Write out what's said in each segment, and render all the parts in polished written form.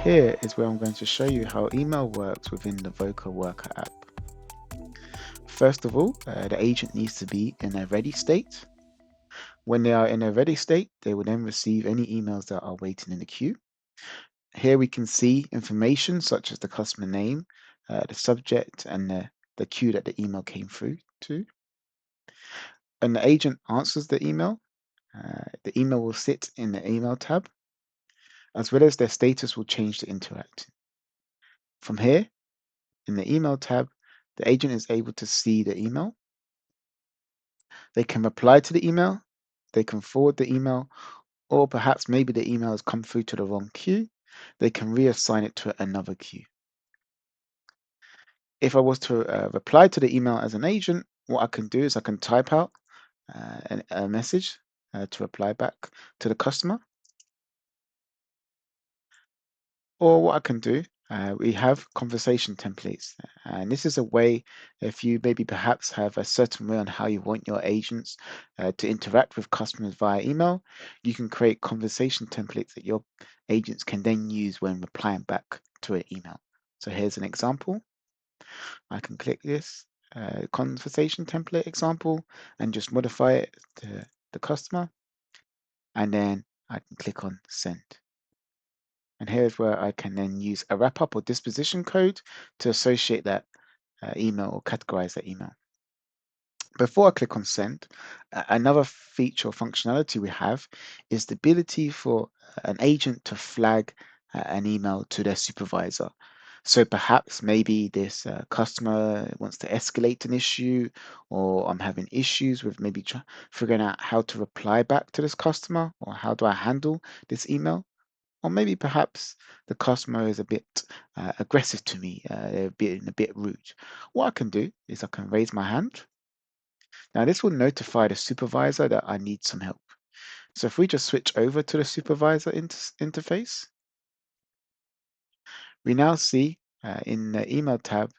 here is where I'm going to show you how email works within the Voca Worker app. First of all, the agent needs to be in a ready state. When they are in a ready state, they will then receive any emails that are waiting in the queue. Here we can see information such as the customer name, the subject, and the queue that the email came through to. When the agent answers the email will sit in the email tab, as well as their status will change to interact. From here, in the email tab, the agent is able to see the email. They can reply to the email, they can forward the email, or perhaps maybe the email has come through to the wrong queue. They can reassign it to another queue. If I was to reply to the email as an agent, what I can do is I can type out a message to reply back to the customer. Or what I can do, we have conversation templates. And this is a way, if you maybe perhaps have a certain way on how you want your agents to interact with customers via email, you can create conversation templates that your agents can then use when replying back to an email. So here's an example. I can click this conversation template example and just modify it to the customer. And then I can click on send. And here's where I can then use a wrap-up or disposition code to associate that email or categorize that email. Before I click on send, another feature or functionality we have is the ability for an agent to flag an email to their supervisor. So perhaps maybe this customer wants to escalate an issue, or I'm having issues with maybe figuring out how to reply back to this customer, or how do I handle this email. Or maybe perhaps the customer is a bit aggressive to me, they're being a bit rude. What I can do is I can raise my hand. Now this will notify the supervisor that I need some help. So if we just switch over to the supervisor interface, we now see in the email tab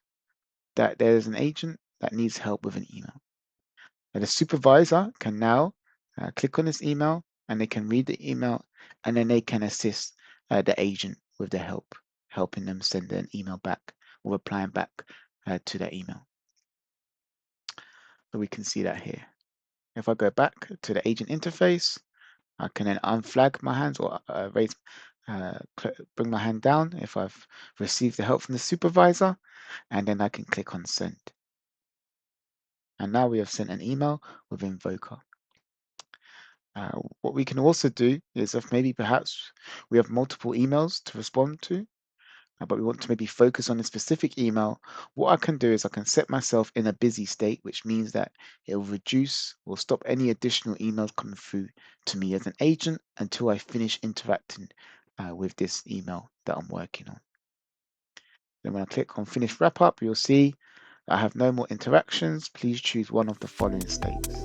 that there's an agent that needs help with an email. Now the supervisor can now click on this email and they can read the email, and then they can assist the agent with the helping them send an email back or replying back to that email. So we can see that here. If I go back to the agent interface, I can then unflag my hands or bring my hand down if I've received the help from the supervisor, and then I can click on send. And now we have sent an email within Voca. What we can also do is if maybe perhaps we have multiple emails to respond to, but we want to maybe focus on a specific email, what I can do is I can set myself in a busy state, which means that it will reduce or stop any additional emails coming through to me as an agent until I finish interacting with this email that I'm working on. Then when I click on finish wrap up, you'll see I have no more interactions. Please choose one of the following states.